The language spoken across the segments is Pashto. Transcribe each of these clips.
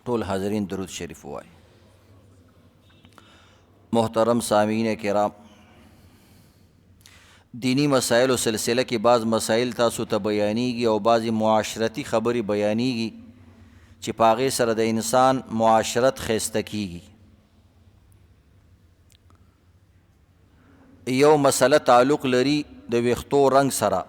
طول حاضرین درود شریف وای. محترم سامعین کرام، دینی مسائل و سلسله کې بعض مسائل تاسو ته بیانیږي او بعضی معاشرتی خبرې بیانیږي چې په هغې سره د انسان معاشرت ښایسته کیږي. یو مسله تعلق لري د ویښتو رنګ سره.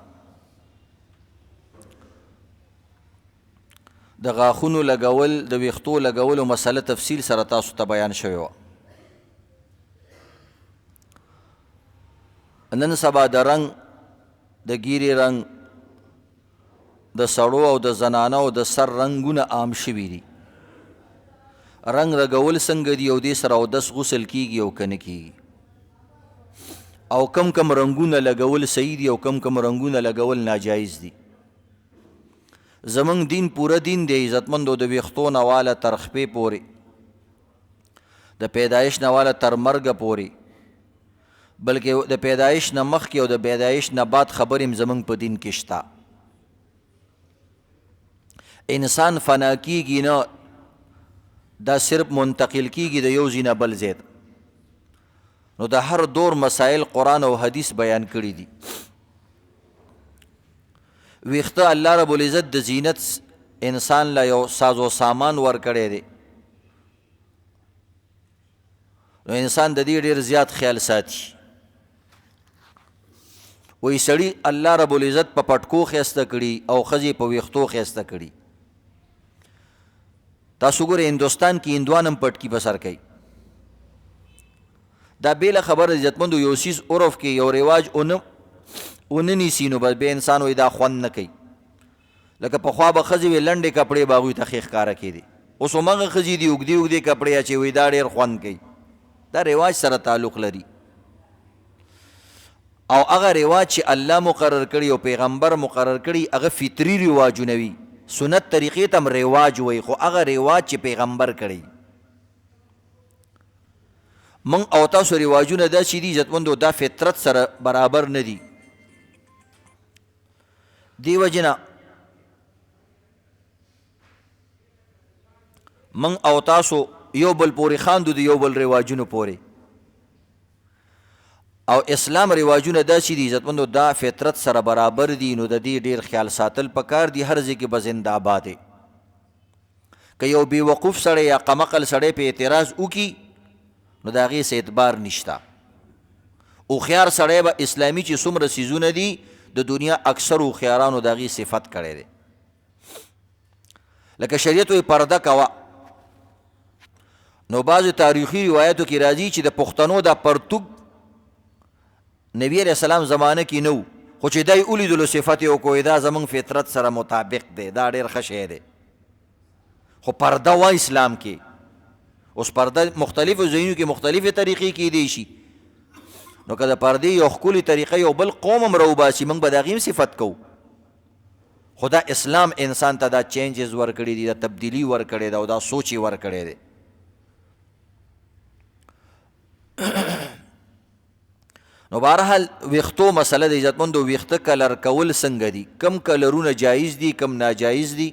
د غاښونو لګول د ویښتو لګولو مسله تفصیل سره تاسو ته بیان شوې وه. نن سبا د رنګ د ګیرې رنګ د سړو او د زنانو د سر رنګونه عام شوي دي. رنګ رګول څنګه دي او دې سره اودس غسل کیږي او که نه کیږي، او کم کم رنګونه لګول صحیح دي او کم کم رنګونه لګول ناجایز دي. زمونږ دین پوره دین دی، عزتمندو، د ویښتو نه واله تر خپې پورې، د پیدایش نه واله تر مرګه پورې، بلکې د پیدایش نه مخکې او د پیدایش نه بعد خبرې هم زمونږ په دین کې شته. انسان فنا کیږي نه، دا صرف منتقل کیږي د یو ځای نه بل ځای ته. نو د هر دور مسائل قرآن او حدیث بیان کړي دي. ویښته الله رب العزت د زینت انسان له یو ساز و سامان ورکړی دی، نو انسان د دې ډېر زیات خیال ساتي. وی سړي الله رب العزت په پټکو ښایسته کړي او ښځې په ویښتو ښایسته کړي. تاسو ګورئ هندوستان کې هندوان هم پټکي په سر کوي. دا بیله خبره عزتمندو، یو څیز عرف کې یو رواج ونه نیسي نو بیا انسان وایي دا خوند نه کوي. لکه پخوا به ښځې وې لنډې کپړې به هغوی ته ښې ښکاره کېدې، اوس همغه ښځې دي اوږدې اوږدې کپړې اچوي، دا ډېر خوند کوي. دا رواج سره تعلق لري، او هغه رواج چې الله مقرر کړي او پیغمبر مقرر کړي هغه فطري رواجونه وي. سنت طریقې ته هم رواج وایي، خو هغه رواج چې پیغمبر کړی. من او تاسو رواجونه داسې دي عزتمندو، دا فطرت سره برابر نه دي. دی وجې نه من او تاسو یو بل پورې خاندو د یو بل رواجونو پورې، او اسلام رواجونه داسې دي عزتمندو دا فطرت سره برابر دي. نو د دې ډېر خیال ساتل پکار دي. هر ځای کې به زنده آباد دی. که یو بې وقوف سړی یا قمقل سړی په اعتراض وکړي نو د هغې څه اعتبار نشته. هوښیار سړی به اسلامي چې څومره څیزونه دي د دنیا اکثر هوښیارانو د هغې صفت کړی دی. لکه شریعت وایي پرده کوه، نو بعضو تاریخي روایتو کې راځي چې د پښتنو دا پرتوګ نبی علیہ السلام زمانه کې نه و، خو چې دی ولیدلو صفت یې وکړو دا زموږ فطرت سره مطابق دی، دا ډېر ښه شی دی. خو پرده وه اسلام کې. اوس پرده مختلفو ځایونو کې مختلفې طریقې کیدی شي، نو که د پردې یو ښکلې طریقه یو بل قوم هم راوباسي موږ به د هغې هم صفت کوو. خو دا اسلام انسان ته دا چینجز ورکړي دي، دا تبدیلي ورکړې ده او دا سوچ یې ورکړی دی. نو بهرحال ویښتو مسله د عزتمندو، ویښته کلر کول څنګه دي، کم کلرونه جایز دي کم ناجایز دي،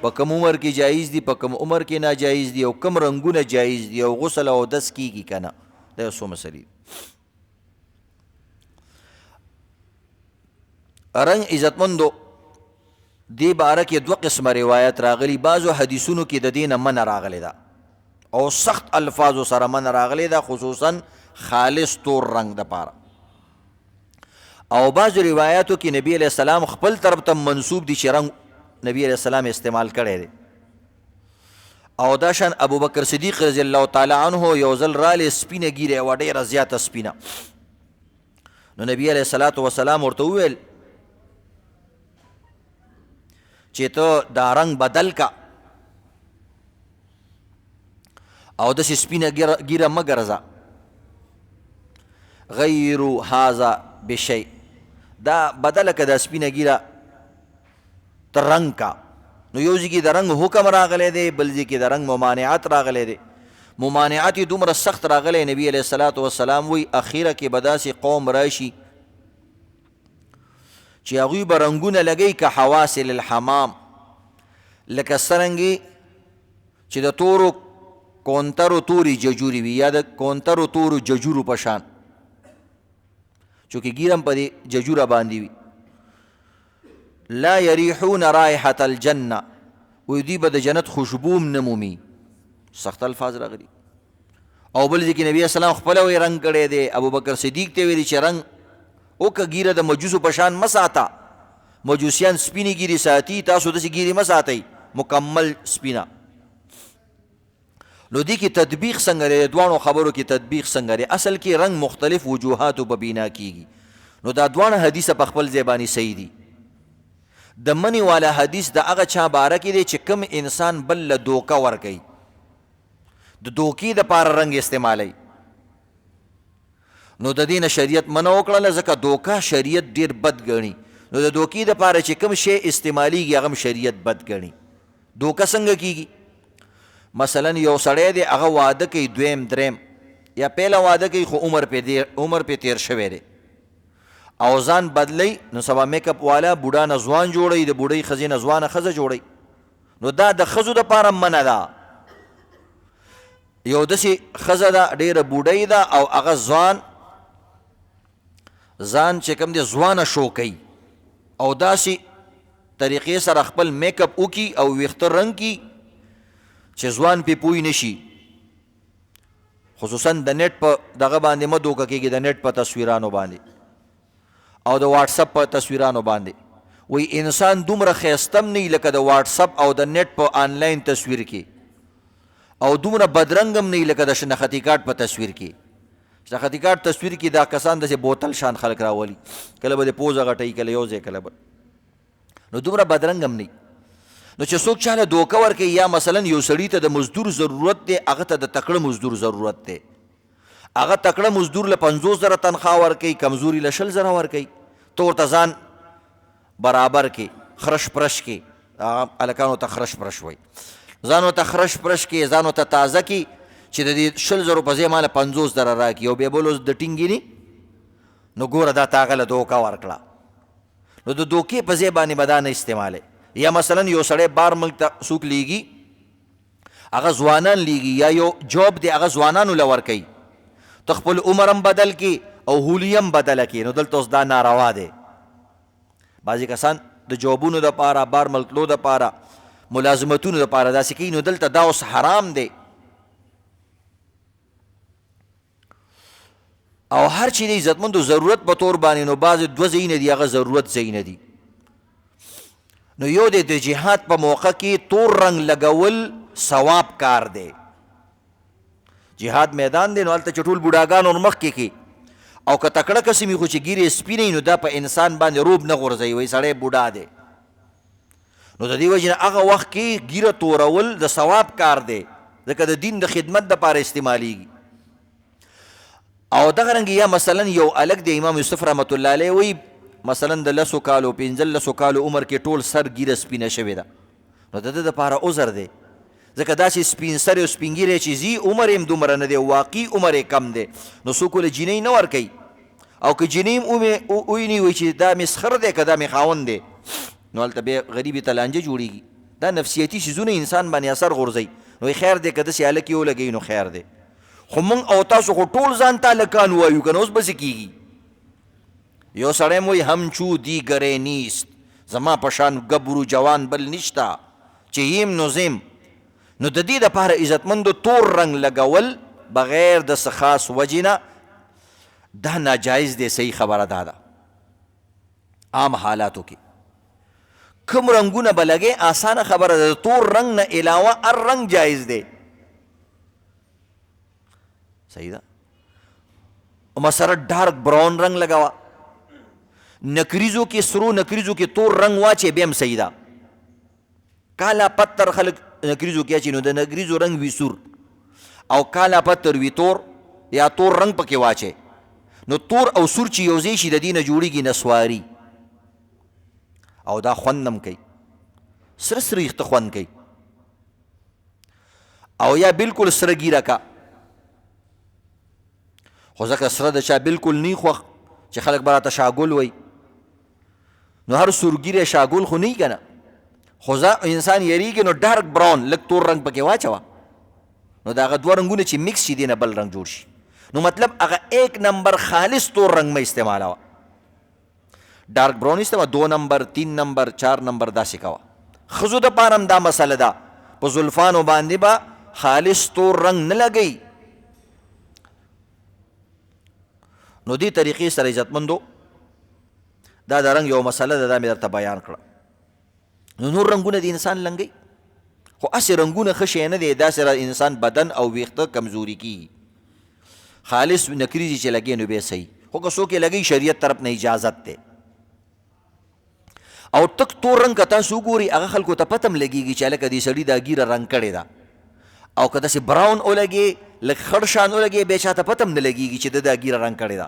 په کم عمر کې جایز دي په کم عمر کې ناجایز دي، او کم رنګونه جایز دي، او غسل او اودس کیږي که نه. دا یو څو مسلې دي. رنګ عزتمندو دې باره کې دوه قسمه روایت راغلي. بعضو حدیثونو کې د دې نه منع راغلی ده او سخت الفاظو سره منع راغلی ده، خصوصا خالص تور رنګ دپاره. او بعضو روایاتو کې نبی علیہ السلام خپل طرف ته منسوب دي چې رنګ نبی علیہ السلام استعمال کړی دی. او دا شان ابو بکر صدیق رضی الله تعالی عنه یو ځل رالی سپینه ګیره وه، ډېره زیاته سپینه. نو نبی علیہ الصلاة والسلام ورته وویل چې ته دا رنګ بدل کا او داسې سپینه ګیره مه ګرځه، غیرو هذا بشی، دا بدله که دا سپینه ګیره ته رنګ کا. نو یو ځای کې د رنګ حکم راغلی دی، بل ځای کې د رنګ ممانعت راغلی دی. ممانعت یې دومره سخت راغلی، نبی علیہ الصلاة والسلام وی اخیره کې به داسې قوم راشي چې هغوی به رنګونه لګوي که حواصل الحمام، لکه څرنګې چې د تورو کونترو توري ججوري وي یا د کونترو تورو ججورو په شان، چونکې ګیرم په دې ججوره باندې وي. لا یریحون رائحة الجنه، وی دوی به د جنت خوشبوم نه مومي. سخت الفاظ راغلي. او بل ځای کې نبي اسلام خپله وی رنګ کړی دی. ابوبکر صدیق ته ویلي چې رنګ وکه ګیره د مجوسو په شان مه ساته، مجوسیان سپینې ګیرې ساتي، تاسو داسې ګیرې مه ساتئ مکمل سپینه. نو دې کې تطبیق څنګه دی؟ دواړو خبرو کې تطبیق څنګه دی؟ اصل کې رنګ مختلف وجوهاتو په بنا کېږي. نو دا دواړه حدیثه په خپل ځای باندې صحیح دي. د منی والا حدیث د هغه چا باره کې دی چې کوم انسان بل له دوکه ورکوي، د دوکې دپاره رنګ استعمالی. نو د دې نه شریعت منع وکړله، ځکه دوکه شریعت ډېر بد ګڼي. نو د دوکې دپاره چې کوم شی استعمالیږي هغه هم شریعت بد ګڼي. دوکه څنګه کېږي؟ مثلا یو سړی دی هغه واده کوي، دویم دریم یا پیله واده کوي خو عمر پې تیر شوی دی او ځان بدلی. نو سبا میک اپ والا بوډا نه ځوان جوړوي، د بوډۍ ښځې نه ځوانه ښځه جوړوي. نو دا د ښځو دپاره منع ده. یو داسې ښځه ده ډېره بوډۍ ده او هغه ځان چې کوم دی ځوانه شو کوي او داسې طریقې سره خپل میک اپ وکړي او ویښته رنګ کړي چې ځوان پې پوی نشي. خصوصا د نیټ په دغه باندې مه دوکه کېږي، د نیټ په تصویرانو باندې او د واټسپ په تصویرانو باندې. وی انسان دومره ښایستم نه لکه د واټسپ او د نیټ په آنلاین تصویر کې، او دومره بدرنګم نه لکه د شناختی کارت په تصویر کې. شناختی کارت تصویر کې دا کسان داسې بوتل شان خلک راولي، کله به د پوزه غټوي، کله یو ځای، کله بل. نو دومره بدرنګم نه. نو چې څوک چاله دوکه ورکوي، یا مثلا یو سړي ته د مزدور ضرورت دی، هغه ته د تکړه مزدور ضرورت دی، هغه تکړه مزدور له 50,000 تنخواه ورکوي، کمزوري له 20,000 ورکوي. ته ورته ځان برابر کې خرش پرش کې، هلکانو ته خرش پرش وایي، ځان ورته خرش پرش کې، ځان ورته تازه کې چې د دې 20,000 په ځای ماله 50,000 راکړي او بیا بل اوس د ټینګېني. نو ګوره دا تا هغه له دوکه ورکړه. نو د دوکې په ځای باندې به دا نه استعمالی. یا مثلا یو سړی بار ملک ته څوک لیږي، هغه ځوانان لیږي، یا یو جاب دی هغه ځوانانو له ورکوي، ته خپل عمر هم بدل کې او هولی هم بدله کې. نو دلته اوس دا ناروا دی. بعضې کسان د جوابونو دپاره، بار ملک تلو دپاره، ملازمتونو دپاره داسې کوي. نو دلته دا اوس حرام دی. او هر چې دی عزتمندو ضرورت په طور باندې، نو بعضې 2 ځایونه دي هغه ضرورت ځایونه دي. نو یو دی د جهاد په موقع کې تور رنګ لګول ثواب کار دی. جهاد میدان دی، نو هلته چې ټول بوډاګان ور مخکې کې، او که تکړه کسې وي خو چې ګیرې سپینې، نو دا په انسان باندې روب نه غورځوي، وایي سړی بوډا دی. نو د دې وجې نه هغه وخت کې ګیره تورول د ثواب کار دی، ځکه د دین د خدمت دپاره استعمالیږي. او دغه رنګ یا مثلا یو الګ دی، امام یوسف رحمت الله علیه وایي مثلا د 10 کالو 15 کالو عمر کې ټول سر ګیره سپینه شوې ده. نو د ده دپاره عذر دی، ځکه داسې سپین سر او سپین ګیری چې ځي عمر یې هم دومره نه دی، واقعي عمر یې کم دی. نو څوک له جینۍ نه ورکوي، او که جینۍ هم وویني وایي چې دا مې سخر دی که دا مې خاوند دی، نو هلته بیا غریبې ته لانجه جوړېږي. دا نفسیتي څیزونه انسان باندې اثر غورځوي. نو خیر دی که داسې هلک یې ولګوي نو خیر دی. خو موږ او تاسو خو ټول ځان ته هلکان وایو که نه، اوس به څه کېږي؟ یو سړی م وایي همچو دیگرې نیست، زما په شان ګبرو جوان بل نشته چې یم نو زم. نو د دې دپاره عزتمندو تور رنګ لګول بغیر د څه خاص وجې نه دا ناجایز دی. صحیح خبره دا ده. عام حالاتو کې کوم رنګونه به لګې، آسانه خبره ده، د تور رنګ نه علاوه هر رنګ جایز دی. صحیح ده. مثلا ډارک براون رنګ لګوه، نکریزو کې سرو نکریزو کې تور رنګ واچې بیا هم صحیح ده. کالا پتر خلک نکریزو کې اچي، نو د نکریزو رنګ وي سور، او کالا پتر وي تور، یا تور رنګ پکې واچې. نو تور او سور چې یو ځای شي د دې نه جوړېږي نسواري، او دا خوند هم کوي، سره سره ویښته خوند کوي. او یا بلکل سره ګیره کا، خو ځکه سره د چا بلکل نه خوښ چې خلک به راته شاګل وایي، نو هر سورګیری شاګل خو نه وي که نه، خو انسان یریږي نو ډارک براون لږ تور رنګ پکې واچوه نو د هغه دوه رنګونه چې مکس شي دی نه بل رنګ جوړ شي. نو مطلب هغه 1 نمبر خالص تور رنګ مه استعمالوه، ډارک براون استعمال 2 نمبر 3 نمبر 4 نمبر داسې کوه. ښځو دپاره هم دا مسله ده، په زلفانو باندې به خالص تور رنګ نه لګوي. نو دې طریقې سره عزتمندو دا د رنګ یو مسله ده، دا مې درته بیان کړه. نو نور رنګونه د انسان لنګوي، خو هسې رنګونه ښه شی نه دی، داسې انسان بدن او ویښته کمزوري کیږي. خالص نکریزي چې لګي نو بیا صحیح، خو که څوک یې لګوي شریعت طرف نه اجازت دی. او تک تور رنګ که تاسو وګورئ هغه خلکو ته پته هم لګېږي چې هلکه دې سړي دا ږیره رنګ کړې ده، او که داسې براون ولګې لږ خړ شان ولګې بیا چاته پته هم نه لګېږي چې ده دا ږیره رنګ کړې ده.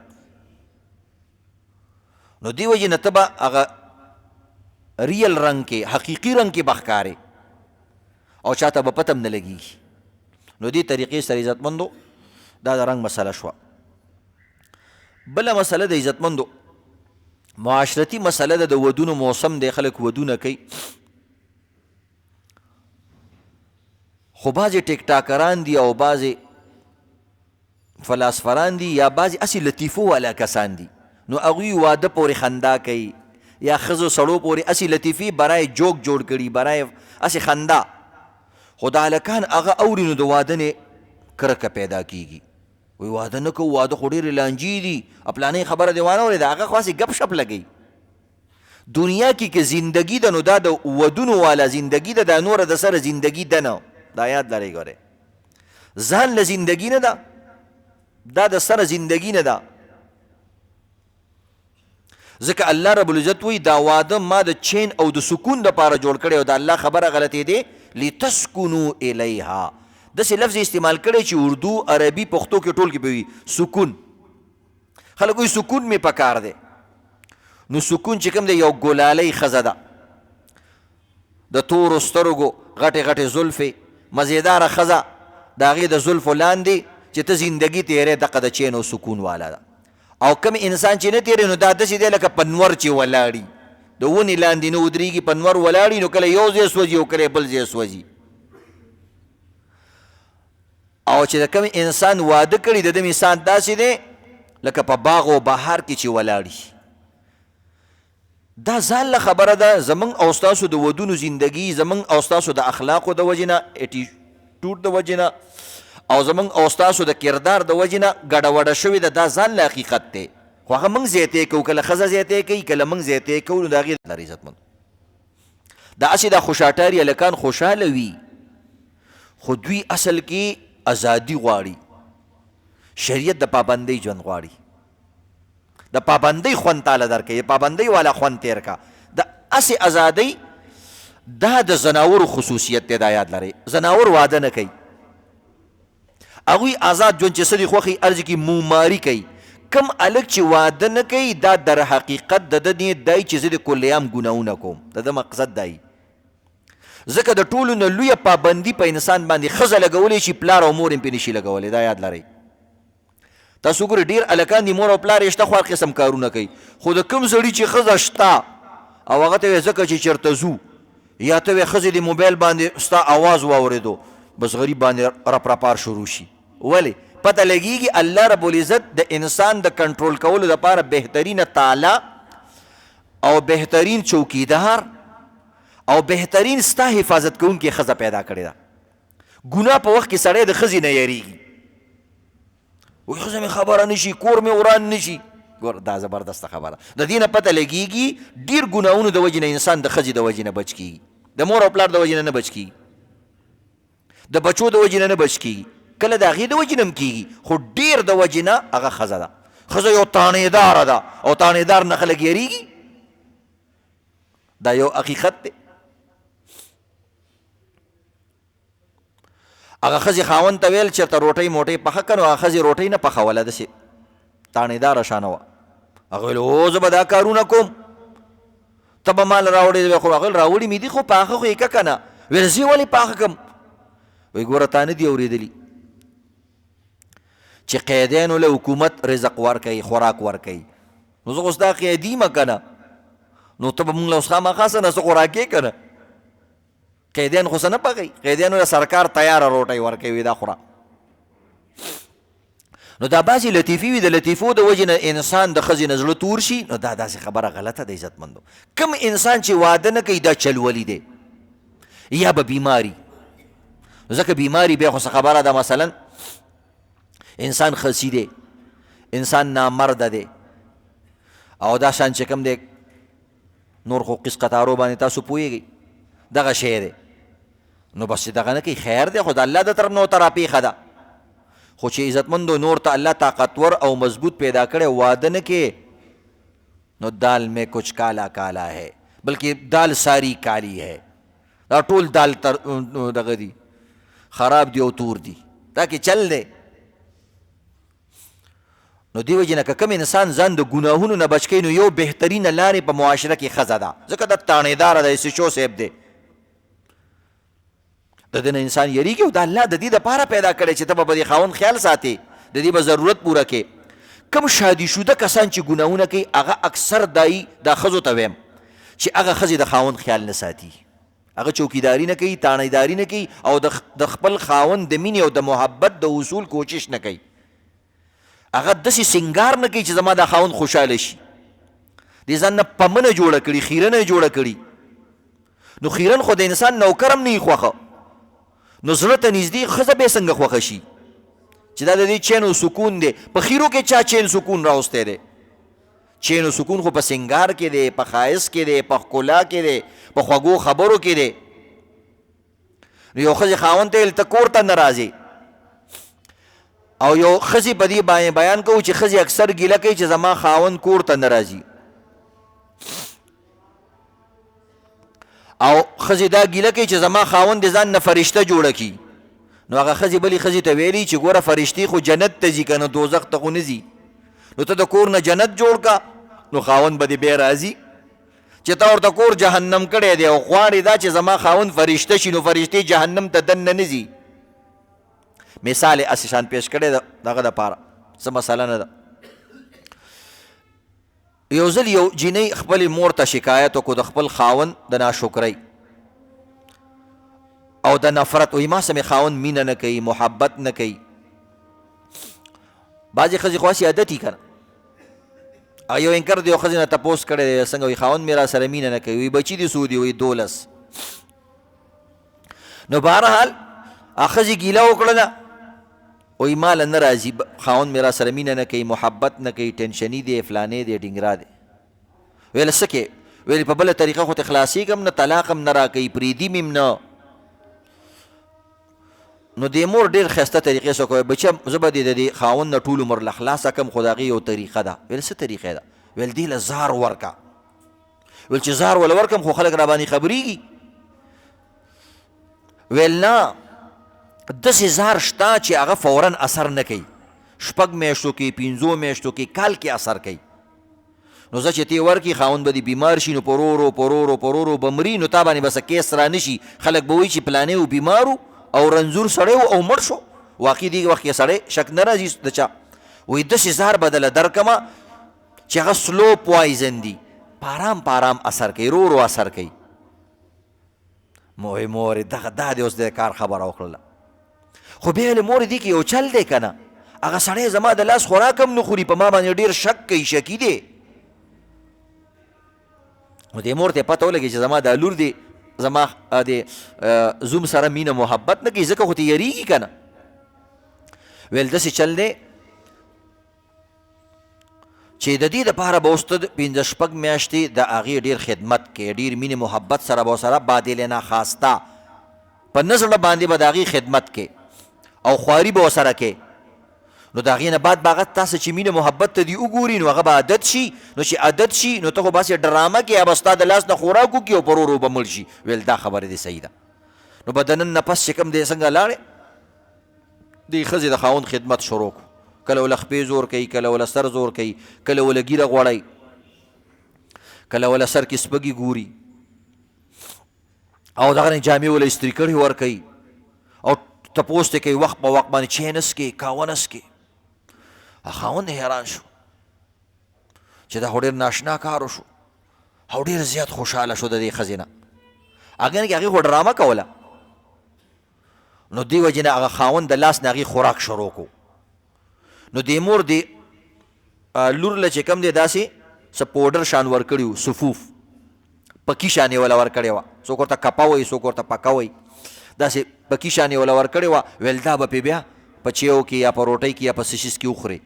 نو دې وجې نه ته به هغه ریل رنګ کې حقیقي رنګ کې به ښکارې او چاته به پته هم نه لګېږي. نو دې طریقې سره عزتمندو دا د رنګ مسله شوه. بله مسله د عزتمندو معاشرتي مسله ده، د ودونو موسم دی، خلک ودونه کوي، خو بعضې ټیک ټاکران دي او بعضې فلاسفران دي یا بعضې هسې لطیفو والا کسان دي، نو هغوی واده پورې خندا کوي یا ښځو سړو پورې هسې لطیفې برای جوک جوړ کړي، برای هسې خندا. خو د هلکان هغه اوري نو د واده نه کرکه پیدا کیږي، وی واده نه کوو، واده خو ډېرې لانجې دي، پلانۍ خبره دې وانه اورېده، هغه خو هسې گپ شپ لګوي. دنیا کې که زندگی ده نو دا د ودونو والا زندگی ده، دا نوره د سره زندگی ده نه، دا یاد لرئ. ګورئ ځان له زندگی نه ده، دا د سره زندگی نه ده. ځکه الله رب العزت وی دا واده ما د چین او د سکون دپاره جوړ کړی او د الله خبره غلطې دی لتسکنو الیها. داسې لفظ استعمال کړی چې اردو عربي پښتو کې ټول کې به وي سکون. خلک وایي سکون مې پکار دی، نو سکون چې کوم دی یو ګلالۍ ښځه ده د تورو سترګو غټې غټې زلفې مزېداره ښځه د هغې د زلفو لاندې چې ته زندګي تېرې دقه د چین او سکون والا ده. او کم انسان چې نه تېرې نو دا داسې دی لکه پنور چې ولاړي د ونې لاندې نه ودرېږي، پنور ولاړي نو کله یو ځای سوځي او کله بل ځای سوځي. او چې د کم انسان واده کړي د ده مثال داسې دی لکه په باغ او بهار کې چې ولاړي. دا ځان له خبره ده، زمونږ او ستاسو د ودونو زندګي زمونږ او ستاسو د اخلاقو د وجې نه، اټیټوډ د وجې نه، او زمونږ او ستاسو د کردار د وجې نه ګډوډه شوې ده. دا ځان له حقیقت دی، خو هغه موږ زیاتې کوو، کله ښځه زیاتې کوي کله موږ زیاتې کوو، نو د هغې لرې عزتمند دا هسې دا خوشاټاري هلکان خوشحاله وي، خو دوی اصل کې ازادي غواړي، شریعت د پابندۍ ژوند غواړي، د پابندۍ خوند تاله درکوي، پابندۍ والا خوند تیر کا. د هسې ازادۍ دا د زناورو خصوصیت دی، دا یاد لرئ. زناور واده نه کوي، هغوی آزاد ژوند چې څه دي خوښوي ارزې کې موماري کوي. کم هلک چې واده نه کوي دا در حقیقت د ده نیت دی چې زه د کلیام ګناهونه کوم، د ده مقصد دی. ځکه د ټولو نه لویه پابندي په انسان باندې ښځه لګولی شي، پلار او مور یې پرې نشي لګولی، دا یاد لرئ. تاسو ګورئ ډېر هلکان دي مور او پلار یې شته خو هر قسم کارونه کوي، خو د کوم سړي چې ښځه شته او هغه ته وایي ځکه چې چېرته ځو یا ته وایي ښځې د موبایل باندې ستا آواز واورېدو بس غریب باندې رپرپار شروع شي. ولې پته لګېږي الله رب العزت د انسان د کنټرول کولو دپاره بهترینه تاله او بهترین چوکیدار او بهترین ستا حفاظت کوونکې ښځه پیدا کړې ده. ګناه په وخت کې سړی د ښځې نه یریږي، وایي ښځه مې خبره نه شي، کور مې وران نه شي. ګوره دا زبردسته خبره د دې نه پته لګېږي ډېر ګناهونو د وجې نه انسان د ښځې د وجې نه بچ کېږي، د مور او پلار د وجې نه بچ کېږي، د بچو د وجې نه بچ کېږي، کله د هغې د وجې نه هم کېږي، خو ډېر د وجې نه هغه ښځه ده. ښځه یو تانېداره ده او تانېدار نه خلک یریږي، دا یو حقیقت دی. هغه ښځې خاوند ته ویل چېرته روټۍ موټۍ پخه که، نو هغه ښځې روټۍ نه پخوله، داسې تانېداره شانه وه. هغه ویل او زه به دا کارونه کوم، ته به مال راوړې، خو هغه راوړي مې دي خو پاخه خو یې که که نه. ویل زه ولې پاخه کړم؟ وایي ګوره تا نه دي اورېدلي چې قیدیانو له حکومت رزق ورکوي، خوراک ورکوي، نو زه خو ستا قیدي یم که نه، نو ته به مونږ له اوس خامخا څه نه څه خوراک یې که نه. قیدیان خو څه نه پخوي، قیدیانو له سرکار تیاره روټۍ ورکوي دا خوره. نو دا بعضې لطیفې وي، د لطیفو د وجې نه انسان د ښځې نه زړه تور شي. نو دا داسې خبره غلطه ده عزتمندو. کوم انسان چې واده نه کوي دا چلولي دی یا به بیماري. ځکه بیماري بیا خو څه خبره ده، مثلا انسان خسی دی، انسان نامرده دی، او دا شان چې کوم دی نور خو قیس قطارو باندې تاسو پوهېږئ دغه شی دی. نو بس چې دغه نه کوي خیر دی، خو د الله د طرف نه ورته راپېښه ده. خو چې عزتمندو نور ته الله طاقتور او مضبوط پیدا کړی واده نه کې، نو دال میں کچھ کالا کالا ہے بلکې دال ساری کالی ہے. دا ټول دال دغه دي خراب دی او تور دی، دا کې چل دی. نو دی وجې نه که کوم انسان ځان د ګناهونو نه بچ کوي، نو یو بهترینه لارې په معاشره کې ښځه ده. ځکه دا تاڼېداره ده، سچو صاحب دی، د دې نه انسان یریږي. او د الله د دې دپاره پیدا کړی چې ته به د خاوند خیال ساتې، د دې به ضرورت پوره کې. کم شادي شوده کسان چې ګناهونه کوي هغه اکثر دایي دا ښځو ته ویم چې هغه ښځې د خاوند خیال نه ساتي، هغه چوکیداري نه کوي، تاڼېداري نه کوي، او د خپل خاوند د مینې او د محبت د وصول کوشش نه کوي. هغه داسې سینګار نه کوي چې زما دا خاوند خوشحاله شي. دې ځان نه پمنه جوړه کړي، خیرنه یې جوړه کړي. نو خیرن خو د انسان نوکر هم نه وي خوښه، نو زړه ته نږدې ښځه به یې څنګه خوښه شي چې دا د دې چین و سکون دی. په خیرو کې چا چین سکون راوستی دی؟ چین و سکون خو په سینګار کې دی، په ښایست کې دی، په ښکلا کې دی، په خوږو خبرو کې دی. نو یو ښځې خاوند ته هلته کور ته نه راځي، او یو ښځې په دې باندې بیان کوو چې ښځې اکثر ګیله کوي چې زما خاوند کور ته نه راځي، او ښځې دا ګیله کوي چې زما خاوند د ځان نه فرشته جوړه کړي. نو هغه ښځې بلې ښځې ته ویلي چې ګوره فرشتې خو جنت ته ځي که نه دوزخ ته خو نه ځي. نو ته د کور نه جنت جوړ که، نو خاوند به دې بیا راځي. چې تا ورته کور جهنم کړی دی او غواړې دا چې زما خاوند فرشته شي، نو فرشتې جهنم ته دننه نه ځي. مثال یې اسې شان پیش کړی دغه دپاره، څه مسله نه ده. یو ځل یو جینۍ خپلې مور ته شکایت وکړو د خپل خاوند د ناشکرۍ او د نفرت. وایي ما سمې خاوند مینه نه کوي، محبت نه کوي. بعضې ښځې خو هسې عادت وي که نه. یو انکر د یو ښځې نه تپوس کړی دی څنګه، وایي خاوند مې را سره مینه نه کوي. وایي بچي دې څو دي؟ وایي 12. نو بهرحال ښځې ګیله وکړله، وایي ما له نه راځي، خاوند مې را سره مینه نه کوي، محبت نه کوي، ټینشني دی، فلانې دی، ډینګرا دی. ویل څه کې؟ ویل په بله طریقه خو ته خلاصېږم نه، طلاق هم نه را کوي، پرېږدي مې هم نه. نو دې مور ډېر ښایسته طریقې سره کوي، بچه زه به دې د دې خاوند نه ټول عمر له خلاصه کړم، خو د هغې یو طریقه ده. ویل څه طریقه ده؟ ویل دې له زار ورکه. ویل چې زار وله ورکړم خو خلک را باندې خبرېږي. ویل نه، داسې زار شته چې هغه فورا اثر نه کوي، 6 میاشتو کې، 5 میاشتو کې، کال کې اثر کوي. نو زه چې تی ورکړي خاوند به دې بیمار شي، نو پرورو به مري، نو تا باندې به څه کیس را نه شي. خلک به وایي چې پلانې و بیمار او رنځور سړی او مړ شو. واقع دې وخت کې سړی شک نه راځي د چا. وایي داسې زار به دله درکمه چې هغه سلو پوایزن دي، په ارام په ارام اثر کوي، رو اثر کوي. مورې دغه دا دې اوس د کار خبره وکړله. خو بیا یې مورې دې کې یو چل دی که نه، هغه سړی زما د لاس خوراک هم نه خوري، په ما باندې ډېر شک کوي، شکي دی. نو دې مور ته پته ولګي چې زما دا لور دی زما د زوم سره مینه محبت نه کوي، ځکه خو ته یریږي که نه. ویل داسې چل دی چې د دې دپاره به اوس ته 5-6 میاشتې د هغې ډېر خدمت کوې، ډېر مینې محبت سره به ورسره بادل ناخواسته په نه زړه باندې به د هغې خدمت کوې او خواري به ورسره کوې. نو د هغې نه بعد به هغه تاسو چې مینه محبت ته دې وګوري، نو هغه به عادت شي. نو چې عادت شي نو ته خو باسې ډرامه کې یا به ستا د لاس نه خوراک وکړي او پرورو به مړ شي. ویل دا خبره دې صحیح ده. نو به د نن نه پس چې کوم دی څنګه لاړې، دې ښځې د خاوند خدمت شروع کړو. کله وله خپې زور کوي، کله وله سر زور کوي، کله وله ګیره غوړی، کله وله سر کې سپږې ګوري، او دغه جامې وله استري کړې ورکوي، او تپوس ته کوي وخت په وخت باندې چای نه څکې، قهوه نه څکې. خاوند حیران شو چې دا خو ډېر ناشنا کار وشو، او ډېر زیات خوشحاله شو د دې ښځې نه. هغه کې هغې خو ډرامه کوله. نو دی وجې نه هغه خاوند د لاس نه هغې خوراک شروع کو. نو دې مور دې لور له چې کوم دی داسې څه پوډر شان ورکړي وو، صفوف پکي شان یې وله ورکړې وه، څوک ورته کپه وایي څوک ورته پکه وایي، داسې پکي شان یې وله ورکړې وه. ویل دا به پې بیا په چیو کې یا په روټۍ کې یا په څه شیز کې وخورې.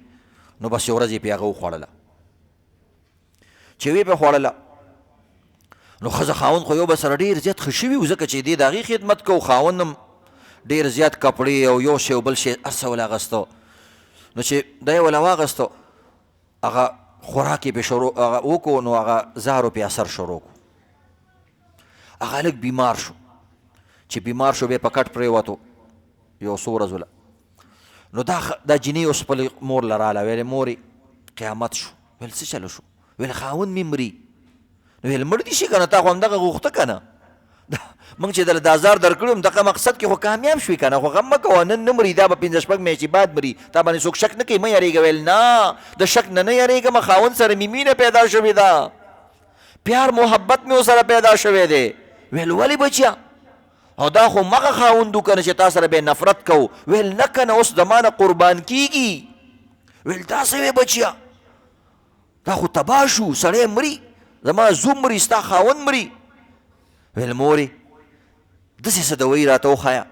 نو بس یو ورځ یې پې هغه وخوړله. چې ویې پې خوړله نو ښځه خاوند خو یو به سره ډېر زیات ښه شوي وو، ځکه چې دې د هغې خدمت کو، خاوند هم ډېر زیات کپړې او یو شی او بل شی هر څه وله اغوسته. نو چې دا یې وله واغوسته هغه خوراک یې پې شروع هغه وکړو، نو هغه زهرو پې اثر شروع کړو. هغه هلک بیمار شو. چې بیمار شو بیا په کټ پرېوتو یو څو ورځو له. نو دا جینۍ اوس خپلې مور له راله، ویلې مورې قیامت شو. ویل څه چلو شو؟ ویل خاوند مې مري. نو ویل مړ دي شي که نه، تا خو همدغه غوښته که نه، موږ چې دله دا ازار در کړي هم دغه مقصد کې خو کامیاب شوي که نه، خو غم مه کوه نن نه مري، دا به 5 شپږ میاشتې بعد مري، تا باندې څوک شک نه کوي، مه یارېږه. ویل نه د شک نه یارېږم، خاوند سره مې مینه پیدا شوې ده، پیار محبت مې ورسره پیدا شوی دی. ویل ولې بچیا؟ او دا خو مغه خاوند و که نه چې تا سره به نفرت کو. ویل نه که نه اوس زمانه قربان کیږي. ویل دا څه وی بچیا؟ دا خو تباه شو، سړی مري، زما زوم مري، ستا خاوند مري. ویل مورې داسې څه دوایي راته وښایه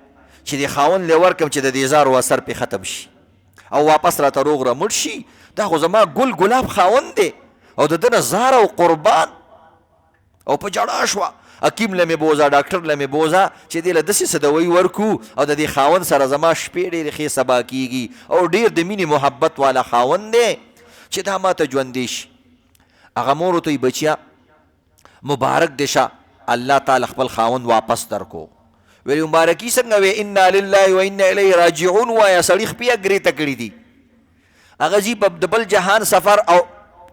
چې د خاوند لی ورکم چې د دې زارو اثر پې ختم شي او واپس راته روغ رمټ شي. دا خو زما ګل ګلاب خاوند دی او د ده نه زار او قربان. او په جړا شوه. حکیم له مې بوزه، ډاکټر له مې بوزه چې دې له داسې څه دوایي ورکو او د دې خاوند سره زما شپې ډېرې ښې سبا کېږي او ډېر د مینې محبت والا خاوند دی چې دا ما ته ژوندی شي. هغه مور ورته وایي بچیا مبارک دې شه، الله تعالی خپل خاوند واپس درکو. ویل مبارکي څنګه وی؟ انا لله و انا الیه راجعون وایه. سړي خپې اګرېته کړي دي، هغه ځي په د بل جهان سفر او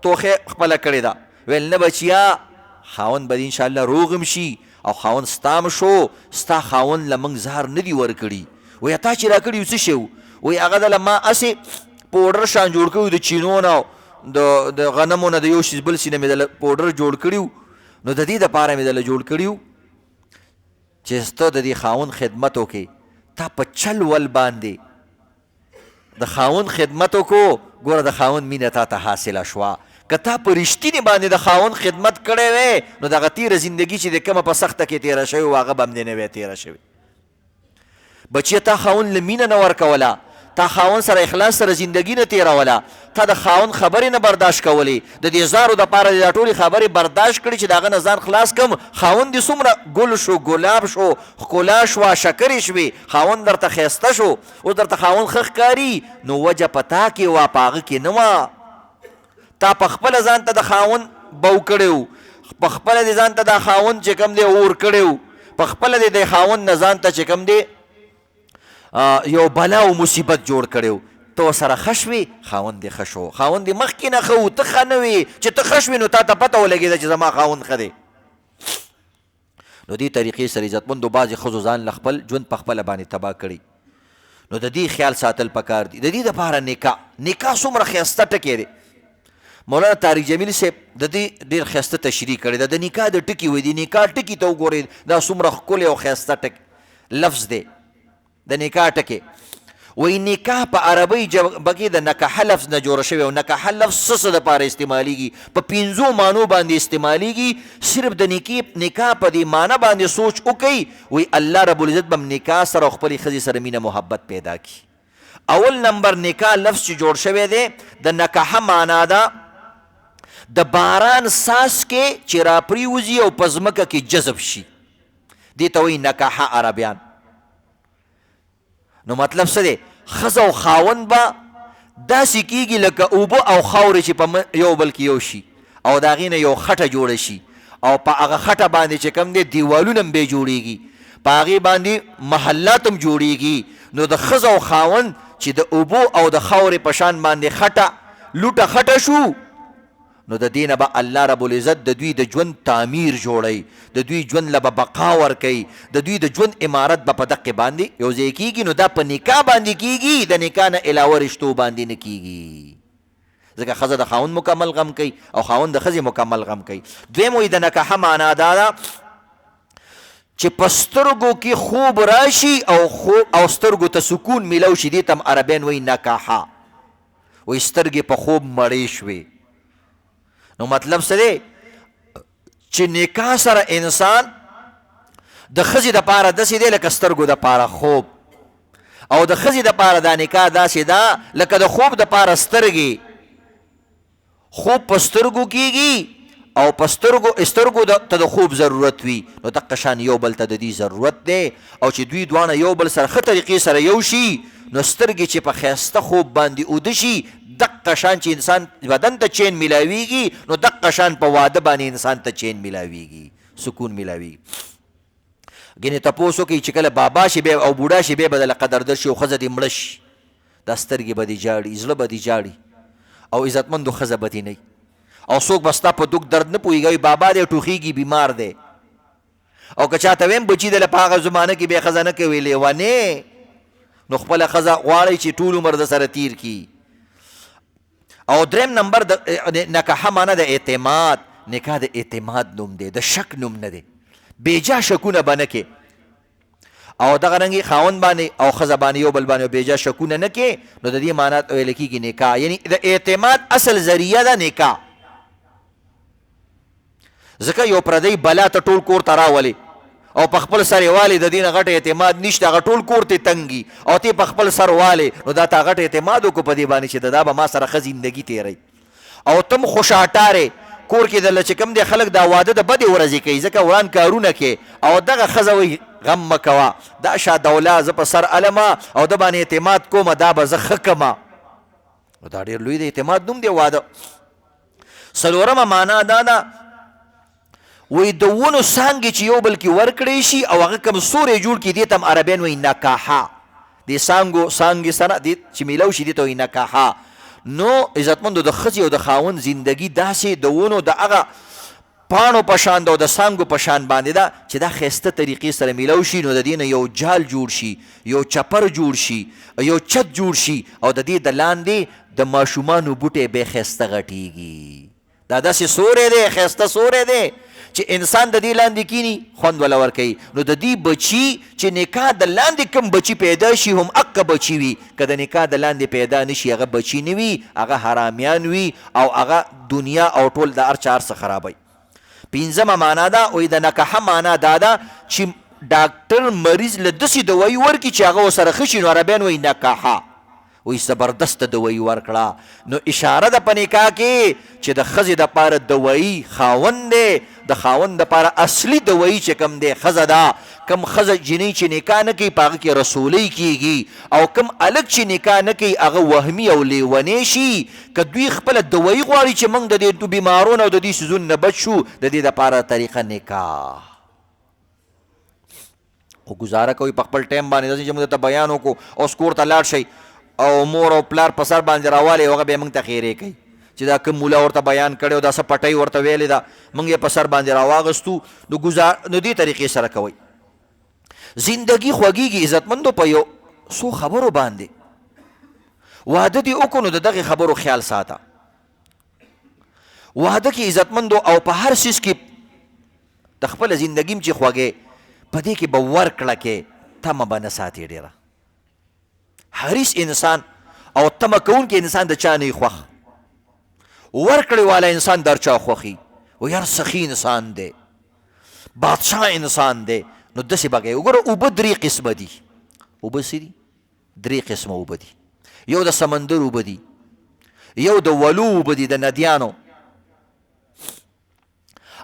توخې خپله کړې ده. ویل نه بچیا خاوند به انشاءالله روغ هم شي او خاوند ستام شو، ستا خاوند له موږ زهر نه دي ورکړي. وایه تا چې راکړي و څه شی و؟ وایي هغه دله ما هسې پوډر شان جوړ کړي و د چینو نه د غنمو نه د یو شي بل شي نه مې دله پوډر جوړ کړي و. نو د دې دپاره مې دله جوړ کړي و چې ته د دې خاوند خدمت وکړې. تا په چل ول باندې د خاوند خدمت وکړو، ګوره د خاوند مینه تا ته حاصله شوه. که تا په رښتینې باندې د خاوند خدمت کړی وی نو دغه تیره زندګي چې د کومه په سخته کې تیره شوې وه هغه به هم دې نه وی تیره شوې. بچیه تا خاوند له مینه نه ورکوله، تا خاوند سره اخلاص سره زندگی نه تیروله، تا د خاوند خبرې نه برداشت کولې، د دې زارو دپاره د دا ټولې خبرې برداشت کړي چې د هغه نه ځان خلاص کم. خاوند دې څومره ګل شو، ګلاب شو، ښکلا شوه، شکرې شوې، خاوند درته ښایسته شو، اوس درته خاوند ښه ښکاري. نو وجه په تا کې وه، په هغه کې نه وه. تا په خپله ځان ته د خاوند بو کړی و، په خپله دې ځان ته د خاوند چې کوم دی اور کړی و، په خپله دې د خاوند نه ځان ته چې کوم دی یو بلا او مصیبت جوړ کړی و. تو سره ښه شوې، خاوند دې ښه شو. خاوند دې مخکې نه ښه و، ته ښه نه وې چې ته ښه شوې نو تا ته پته ولګېده چې زما خاوند ښه دی. نو دې طریقې سره عزتمندو بعضې ښځو ځان له خپل ژوند په خپله باندې تباه کړي. نو د دې خیال ساتل پکار دي. د دې دپاره نکاح څومره ښایسته ټکی دی. مولانا طارق جمیل صاحب د دې ډېر ښایسته تشریح کړې ده. د نکاح د ټکي وایي، د نکاح ټکي ته وګورئ، دا څومره ښکلی او ښایسته لفظ دی د نکاح ټکی. وایي نکاح په عربۍ ژبه کې د نکاح لفظ نه جوړه شوې او نکاح لفظ څه دپاره استعمالیږي؟ په 5 معنو باندې استعمالیږي. صرف د نکاح په دې معنی باندې سوچ وکئ، وایي الله رب العزت به نکاح سره او خپلې ښځې سره مینه محبت پیدا کړي. اول نمبر نکاح لفظ چې جوړ شوی دی د نکاح معنا ده د باران ساس کې چې را پریوځي او په ځمکه کې جذب شي، دې ته وایي نکاح عربیان. نو مطلب څه دی؟ ښځه او خاوند به داسې کېږي لکه اوبه او خاورې چې په یو بل کې یو شي او د هغې نه یو خټه جوړه شي او په هغه خټه باندې چې کوم دی دیوالونه هم بیا جوړېږي، په هغې باندې محلات هم جوړېږي. نو د ښځه او خاوند چې د اوبو او د خاورې په شان باندې خټه لوټه خټه شو، نو د دې نه به الله رب العزت د دوی د ژوند تعمیر جوړوي، د دوی ژوند له به بقا ورکوي، د دوی د ژوند امارت به په دقې باندې یو ځای کېږي. نو دا په نکاح باندې کېږي، د نکاح نه علاوه رشتو باندې نه کېږي. ځکه ښځه د خاوند مکمل غم کوي او خاوند د ښځې مکمل غم کوي. دویم وایي د نکاح معنا دا ده چې په سترګو کې خوب راشي او سترګو ته سکون میلو شي، دې ته هم عربین وایي نکاحه. وایي سترګې په خوب مړې شوې. نو مطلب څه دی چې نکاح سره انسان د ښځې دپاره داسې دی لکه سترګو دپاره خوب، او د ښځې دپاره دا نکاح داسې ده لکه د خوب دپاره سترګې. خوب په سترګو کېږي او په سترګو ته د خوب ضرورت وي. نو دقه شان یو بل ته د دې ضرورت دی، او چې دوی دواړه یو بل سره ښه طریقې سره یو شي، نو سترګې چې په ښایسته خوب باندې اوده شي، دقه شان چې انسان بدن ته چین میلاویږي، نو دقه شان په واده باندې انسان ته چین میلاویږي، سکون میلاویږي. ګینې تپوس وکړئ چې کله بابا شي بیا او بوډا شي بیا به دله قدردر شي او ښځه دې مړه شي، دا سترګې به دې جاړي، زړه به دې جاړي، او عزتمندو ښځه به دې نه وي. او څوک به ستا په دک درد نه پوهېږي، بابا دی ټوخېږي بیمار دی، او که چاته ویم بچي دله په هغه زمانه کې بیا ښځه نه کوي لیونې، نو خپله ښځه غواړئ چې ټول عمر د سره تیر کړي. او دریم نمبر د نکاح معنا د اعتماد. نکاح د اعتماد نوم دی، د شک نوم نه دی. بیجا شکونه به نه کې، او دغه رنګې خاوند باندې او ښځه باندې یو بل باندې بیجا شکونه نه کې، نو د دې معنا ویل کېږي نکاح. یعنی د اعتماد اصل ذریعه ده نکاح. ځکه یو پردی بلا ته ټول کور ته راولې او په خپل سر یې والې، د دې نه غټ اعتماد نشته، هغه ټول کور ته تنګي او ته په خپل سر والې، نو دا تا غټ اعتماد وکړو په دې باندې چې دا به ما سره ښه زندګي تېروي. او تم خوشاټارې کور کې دله چې کوم دی خلک دا واده د بدې ورځې کوي، ځکه وران کارونه کې، او دغه ښځه وایي غم مه کوه، دا شا دوله زه په سر علمه او د باندې اعتماد کوم، دا به زه ښه کمه. دا ډېر لوی د اعتماد نوم دی واده. څلورمه معنا دا ده وایي د ونو څانګې چې یو بل کې ورکړی شي او هغه کوم سوری جوړ کړي، دې ته هم عربیان وایي نکاحه. دې څانګې سره چې میلو شي دې ته وایي نکاحه. نو عزتمندو د ښځې او د خاوند زندګي داسې د ونو د هغه پاڼو په شان ده او د څانګو په شان باندې ده چې دا ښایسته طریقې سره میلو شي، نو د دې نه یو جال جوړ شي، یو چپر جوړ شي، یو چت جوړ شي، او د دې د لاندې د ماشومانو بوټی بیا ښایسته غټېږي. دا داسې سوری دی، ښایسته سوری دی چې انسان د دې لاندې کینی خوند ولا ورکوي. نو د دې بچي چې نکاح د لاندې کم بچي پیدا شي هم اکه بچي وي، که د نکاح د لاندې پیدا نشي هغه بچي نه وي، هغه حرامیان وي، او هغه دنیا او ټول د هر چا هر څه خرابوي. پنځمه معنا ده وایي د نکاح معنا دا ده چې ډاکټر مریض له داسې دوایي ورکړي چې هغه ورسره ښه شي، نو عربیان وایي نکاحه. وایي زبردسته دوایي ورکړه. نو اشاره ده په نکاح کې چې د ښځې دپاره دوایي خاوند دی، د خاوند دپاره اصلي دوایي چې کوم دی ښځه ده. کم ښځه جنۍ چې نکاح نه کوي په هغه کې رسولۍ کېږي، او کم هلک چې نکاح نه کوي هغه وهمي او لیونی شي. که دوی خپله دوایي غواړي چې موږ د دې بیمارونو او د دې څیزونو نه بچ شو، د دې دپاره طریقه نکاح. خو ګزاره کوي په خپل ټایم باندې داسې چې موږ ته بیان وکړو، اوس کور ته لاړ شئ او مور او پلار په سر باندې راوالی، هغه بیا موږ ته خیرې کوي چې دا کوم مولا ورته بیان کړی او دا څه پټۍ ورته ویلې ده، موږ یې په سر باندې راواغستو. نو دې طریقې سره کوئ. زندګي خوږیږي عزتمندو په یو څو خبرو باندې. واده دې وکړو نو د دغې خبرو خیال ساته. واده کې عزتمندو او په هر څیز کې د خپله زندګي چې خوږې، په دې کې به ورکړه کې تمه به نه ساتي ډېره. حریص انسان او تمه کوونکی انسان د چا نه خوښ، ورکړې والا انسان در چا خوښي، و یار سخي انسان دی، بادشاه انسان دی. نو داسې به کوي. وګوره اوبه درې قسمه دي. اوبه څه دي؟ درې قسمه اوبه دي. یو د سمندر اوبه دي، یو د ولو اوبه دي د ندیانو،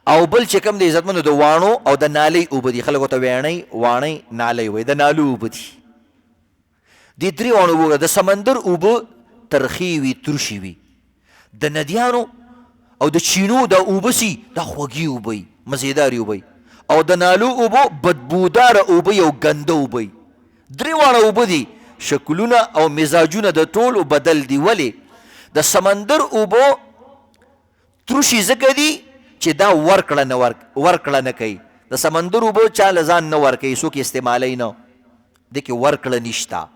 او بل چې کوم د عزتمنو د واڼو او د نالۍ اوبه دي. خلک ورته واڼۍ نالۍ وایي، د نالو اوبه دي. دې درې واڼو اوبه، د سمندر اوبه ترخې وي، ترشي وي. د ندیانو او د چینو د اوبه سي دا خوږې اوبه وي، مزېدارې اوبه وي. او د نالو اوبه بدبوداره اوبه او ګنده اوبه وي. درې واړه اوبه دي، شکلونه او مزاجونه د ټولو بدل دي. ولې؟ د سمندر اوبه ترشي ځکه دي چې دا ورکړه نه کوي. د سمندر اوبه چا له ځان نه ورکوي، څوک استعمالی نه، دې کې ورکړه نشته.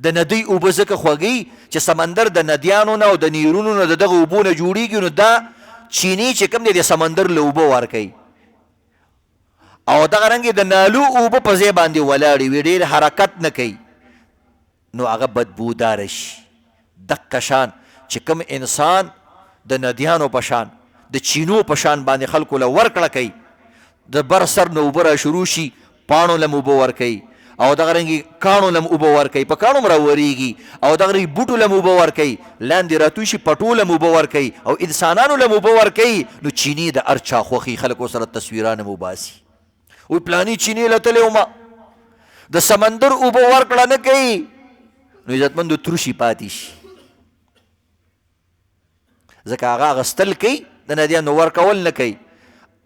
د ندۍ اوبه ځکه خوږی چې سمندر د ندیانو نه او د نیرونو نه د دغه اوبو نه جوړیږي، نو دا چینی چې کوم دی د سمندر له اوبه ورکوي. او دغه رنګې د نالو اوبه په ځای باندې ولاړې وي، ډېر حرکت نه کوي، نو هغه بدبوداره شي. دقه شان چې کوم انسان د ندیانو په شان د چینو په شان باندې خلکو له ورکړه کوي، د بر سر نه اوبه را شروع شي، پاڼو لم اوبه ورکوي، او دغه رنګې کاڼو لم اوبه ورکوي، په کاڼو م راورېږي، او دغه رنګې بوټو لم اوبه ورکوي، لاندې راتوی شي پټو لم اوبه ورکوي، او انسانانو لم اوبه ورکوي. نو چینی د هر چا خوښي، خلکو سره تصویران م وباسي، وی پلاني چینی له تللی ومه، د سمندر اوبه ورکړه نه کوي، نو عزتمندو تروشي پاتې شي. ځکه هغه اخیستل کوي، د ندیانو ورکول نه کوي.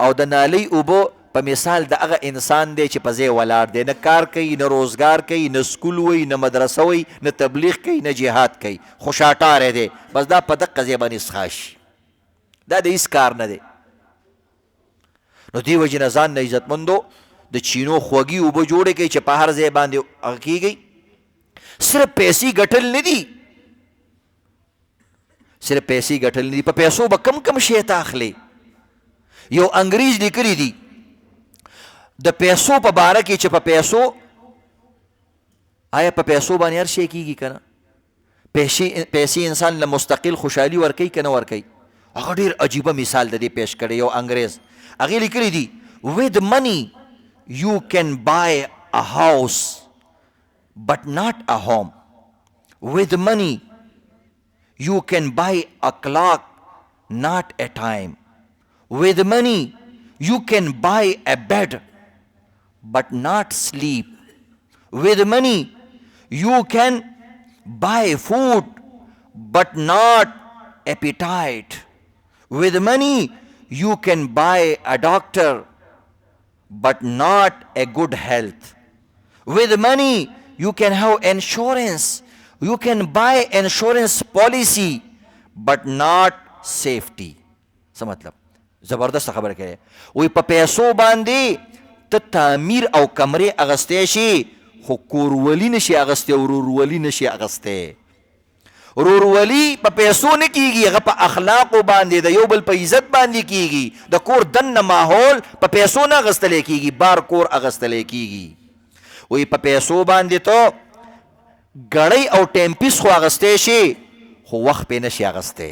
او د نالۍ اوبه په مثال د هغه انسان دی چې په ځای ولاړ دی، نه کار کوي، نه روزګار کوي، نه سکول وي، نه مدرسه وي، نه تبلیغ کوي، نه جهاد کوي، خو شاټاری دی، بس دا په دقه ځای باندې څښا شي، دا د هېڅ کار نه دی. نو دې وجې نه ځان نه عزتمندو د چینو خوږي اوبه جوړې کوي چې په هر ځای باندې هغه کېږي. صرف پیسې ګټل نه دي، صرف پیسې ګټل نه دي، په پیسو به کم کم شی ته اخلي. یو انګریز لیکلی دي د پیسو په باره کې چې په پیسو، آیا په پیسو باندې هر شی کېږي که نه؟ پیسې انسان له مستقل خوشحالي ورکوي که نه ورکوي؟ هغه ډېر عجیبه مثال د دې پیش کړی یو انګریز. هغې لیکلی دي with money you can buy a house but not a home. With money you can buy a clock, not a time. With money you can buy a bed but not sleep. With money you can buy food but not appetite. With money you can buy a doctor but not a good health. With money you can have insurance. You can buy insurance policy but not safety. څه مطلب؟ زبردست خبره کوي. وی په پیسو باندې ته تعمیر او کمرې اغستی شي، خو کورولي نشي اغستی او ورورولي نشي اغستی. ورورولي په پیسو نه کیږي، هغه په اخلاقو باندې د یو بل په عزت باندې کیږي. د کور دننه ماحول په پیسو نه اغستلی کیږي، بار کور اغستلی کیږي. وی په پیسو باندې ته ګړی او ټیمپیس خو اغستی شي، خو وخت پې نشي اغستی.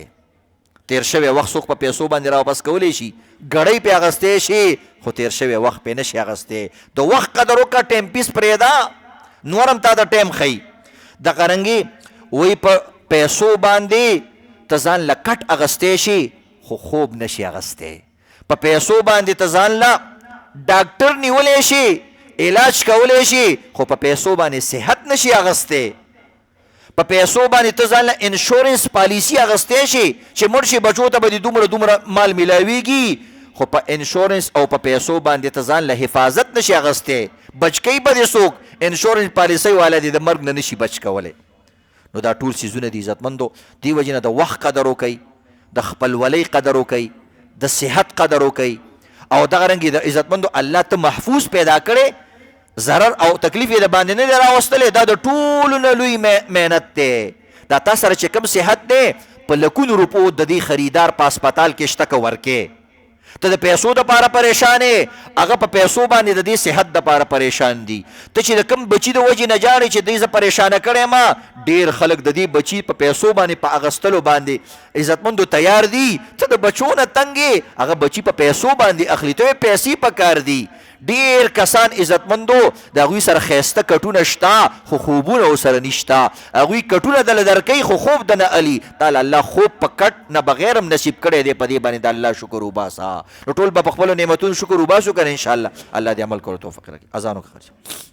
تیر شوی وخت څوک په پیسو باندې راواپس کولی شي، ګړی پې اغستی شي، خو تیر شوی وخت پې نشي اغستی. د وخت قدر وکړه، ټیمپیس پرېږده، نور هم تا د ټیم ښیي. دغه رنګې وی په پیسو باندې ته ځان له کټ اغستی شي، خو خوب نشي اغستی. په پیسو باندې ته ځان له ډاکټر نیولی شي، علاج کولی شي، خو په پیسو باندې صحت نشي اغستی. په پیسو باندې ته ځان له انشورنس پالیسي اغستی شي چې مړ شي بچو ته به دې دومره دومره مال میلاویږي، خو په انشورنس او په پیسو باندې ته ځان له حفاظت نشي اغستی. بچ کوي به دې څوک، انشورنس پالیسۍ والا دې د مرګ نه نشي بچ کولی. نو دا ټول څیزونه دي عزتمندو. دې وجې نه د وخت قدر وکئ، د خپلولۍ قدر وکئ، د صحت قدر وکئ، او دغه رنګې د عزتمندو الله ته محفوظ پیدا کړی، ضرر او تکلیف یې د باندې نه دی راوستلی. دا د ټولو نه لوی محنت دی. دا تا سره چې کوم صحت دی، په لکونو روپو د دې خریدار په اسپتال کې شته که ورکې. ته د پیسو دپاره پریشان یې، هغه په پیسو باندې د دې صحت دپاره پریشان دي. ته چې د کوم بچي د وجې نه جاړې چې دې زه پریشانه کړی ما، ډېر خلک د دې بچي په پیسو باندې په اغستلو باندې عزتمندو تیار دي. ته د بچو نه تنګ یې، هغه بچي په پیسو باندې اخلي، ته یې پیسې په کار دي. ډېر کسان عزتمندو د هغوی سره ښایسته کټونه شته، خو خوبونه ورسره نشته. هغوی کټونه دله درکوي، خو خوب د نه الي. تعالی الله خوب په کټ نه بغیر هم نصیب کړی دی. په دې باندې د الله شکر وباسه. نو ټول به په خپلو نعمتونو شکر وباسو که نه انشاءالله. الله دې عمل کولو توفیق راکړي. اذان وکړه.